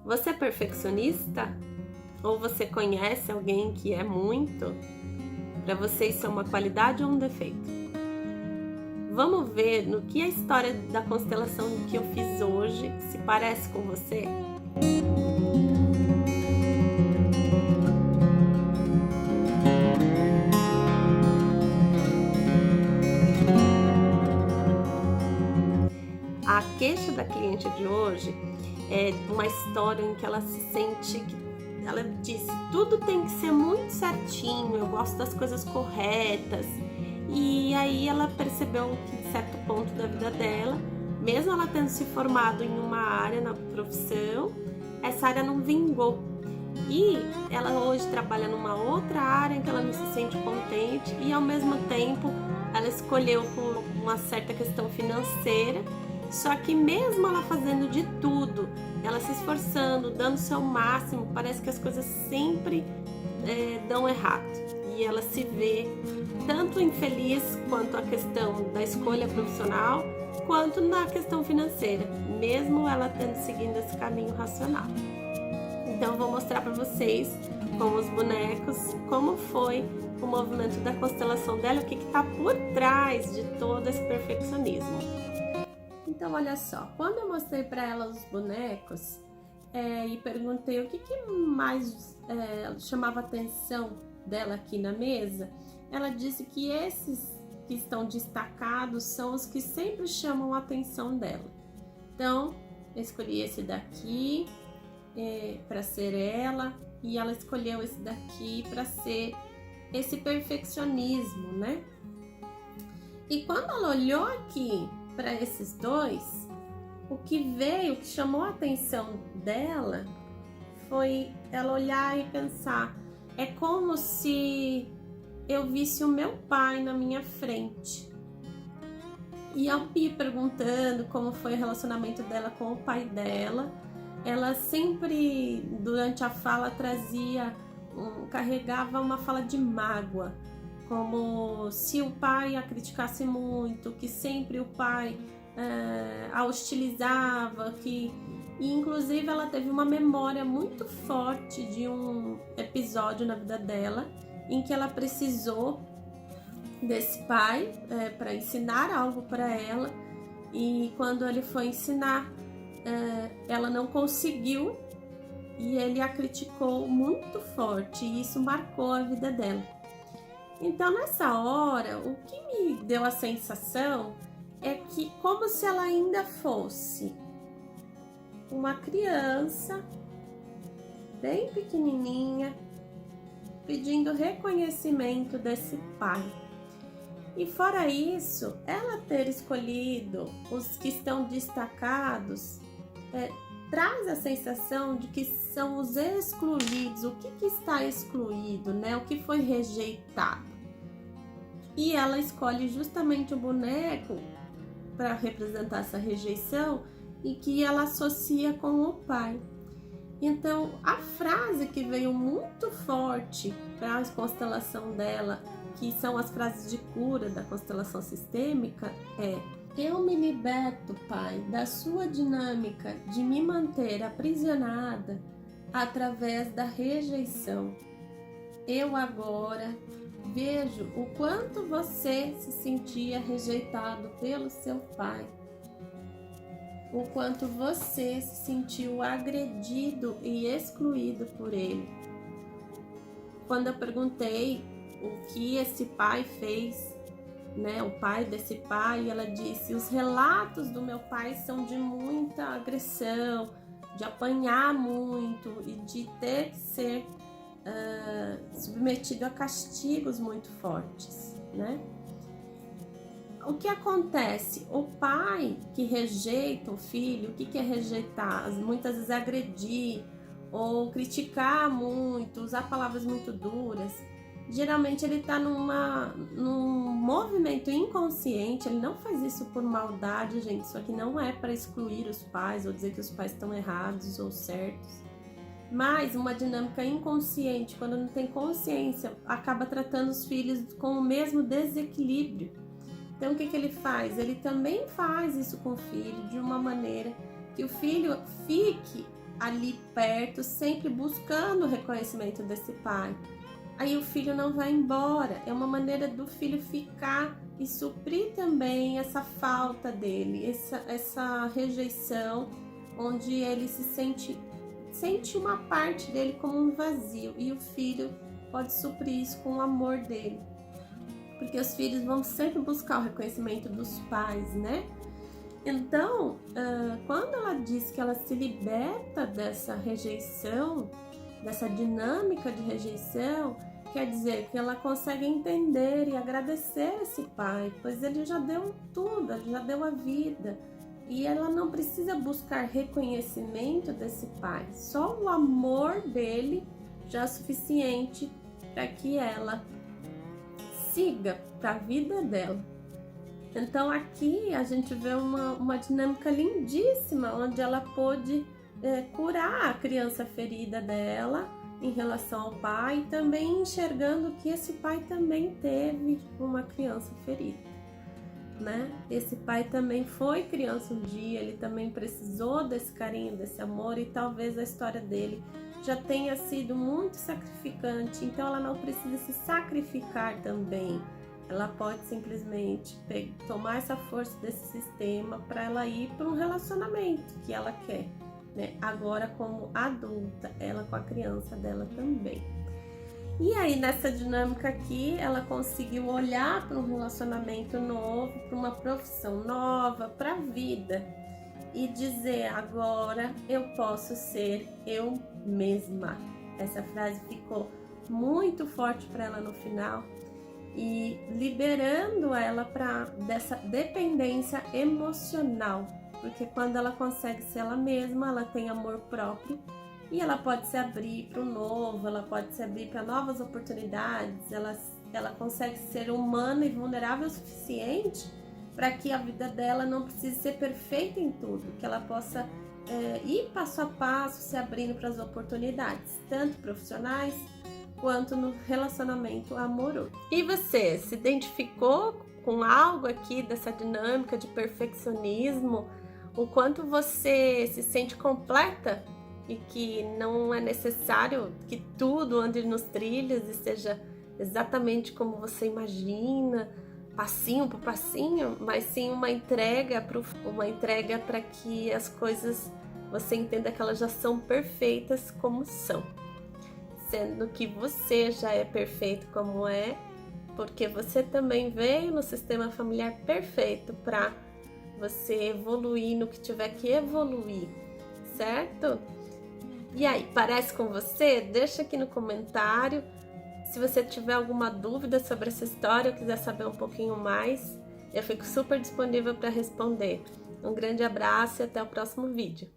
Você é perfeccionista? Ou você conhece alguém que é muito? Para você isso é uma qualidade ou um defeito? Vamos ver no que a história da constelação que eu fiz hoje se parece com você? A queixa da cliente de hoje é uma história em que ela se sente que ela disse, tudo tem que ser muito certinho, eu gosto das coisas corretas. E aí ela percebeu que em certo ponto da vida dela, mesmo ela tendo se formado em uma área na profissão, essa área não vingou. E ela hoje trabalha numa outra área em que ela não se sente contente e ao mesmo tempo ela escolheu por uma certa questão financeira. Só que mesmo ela fazendo de tudo, ela se esforçando, dando o seu máximo, parece que as coisas sempre dão errado. E ela se vê tanto infeliz quanto a questão da escolha profissional, quanto na questão financeira, mesmo ela tendo seguindo esse caminho racional. Então eu vou mostrar para vocês com os bonecos como foi o movimento da constelação dela, o que está por trás de todo esse perfeccionismo. Então olha só, quando eu mostrei para ela os bonecos e perguntei o que mais chamava a atenção dela aqui na mesa, ela disse que esses que estão destacados são os que sempre chamam a atenção dela. Então eu escolhi esse daqui para ser ela, e ela escolheu esse daqui para ser esse perfeccionismo, né? E quando ela olhou aqui para esses dois, o que chamou a atenção dela foi ela olhar e pensar, é como se eu visse o meu pai na minha frente. E ao me perguntando como foi o relacionamento dela com o pai dela, ela sempre, durante a fala, carregava uma fala de mágoa, como se o pai a criticasse muito, que sempre o pai a hostilizava, e inclusive ela teve uma memória muito forte de um episódio na vida dela em que ela precisou desse pai para ensinar algo para ela, e quando ele foi ensinar, ela não conseguiu e ele a criticou muito forte, e isso marcou a vida dela. Então nessa hora, o que me deu a sensação é que como se ela ainda fosse uma criança bem pequenininha pedindo reconhecimento desse pai. E fora isso, ela ter escolhido os que estão destacados traz a sensação de que são os excluídos. O que está excluído, né? O que foi rejeitado. E ela escolhe justamente o boneco para representar essa rejeição e que ela associa com o pai. Então, a frase que veio muito forte para a constelação dela, que são as frases de cura da constelação sistêmica, é: eu me liberto, pai, da sua dinâmica de me manter aprisionada através da rejeição. Eu agora vejo o quanto você se sentia rejeitado pelo seu pai, o quanto você se sentiu agredido e excluído por ele. Quando eu perguntei o que esse pai fez, né, o pai desse pai, ela disse: os relatos do meu pai são de muita agressão, de apanhar muito e de ter que ser submetido a castigos muito fortes, né? O que acontece? O pai que rejeita o filho, o que é rejeitar? Muitas vezes agredir ou criticar muito, usar palavras muito duras. Geralmente ele está num movimento inconsciente, ele não faz isso por maldade, gente. Isso aqui não é para excluir os pais ou dizer que os pais estão errados ou certos. Mas uma dinâmica inconsciente, quando não tem consciência, acaba tratando os filhos com o mesmo desequilíbrio. Então o que ele faz? Ele também faz isso com o filho de uma maneira que o filho fique ali perto, sempre buscando o reconhecimento desse pai. Aí o filho não vai embora, é uma maneira do filho ficar e suprir também essa falta dele, essa rejeição, onde ele se sente uma parte dele como um vazio, e o filho pode suprir isso com o amor dele, porque os filhos vão sempre buscar o reconhecimento dos pais, né? Então, quando ela diz que ela se liberta dessa rejeição, dessa dinâmica de rejeição, quer dizer que ela consegue entender e agradecer esse pai, pois ele já deu tudo, ele já deu a vida, e ela não precisa buscar reconhecimento desse pai, só o amor dele já é suficiente para que ela siga para a vida dela. Então aqui a gente vê uma dinâmica lindíssima, onde ela pôde curar a criança ferida dela em relação ao pai, e também enxergando que esse pai também teve uma criança ferida, né? Esse pai também foi criança um dia, ele também precisou desse carinho, desse amor, e talvez a história dele já tenha sido muito sacrificante, então ela não precisa se sacrificar também. Ela pode simplesmente tomar essa força desse sistema para ela ir para um relacionamento que ela quer, né? Agora como adulta, ela com a criança dela também. E aí nessa dinâmica aqui, ela conseguiu olhar para um relacionamento novo, para uma profissão nova, para a vida, e dizer: agora eu posso ser eu mesma. Essa frase ficou muito forte para ela no final, e liberando ela dessa dependência emocional, porque quando ela consegue ser ela mesma, ela tem amor próprio, e ela pode se abrir para o novo, ela pode se abrir para novas oportunidades, ela consegue ser humana e vulnerável o suficiente para que a vida dela não precise ser perfeita em tudo, que ela possa ir passo a passo, se abrindo para as oportunidades, tanto profissionais quanto no relacionamento amoroso. E você, se identificou com algo aqui dessa dinâmica de perfeccionismo? O quanto você se sente completa e que não é necessário que tudo ande nos trilhos e seja exatamente como você imagina, passinho por passinho, mas sim uma entrega para que as coisas, você entenda que elas já são perfeitas como são, sendo que você já é perfeito como é, porque você também veio no sistema familiar perfeito para você evoluir no que tiver que evoluir, certo? E aí, parece com você? Deixa aqui no comentário. Se você tiver alguma dúvida sobre essa história ou quiser saber um pouquinho mais, eu fico super disponível para responder. Um grande abraço e até o próximo vídeo.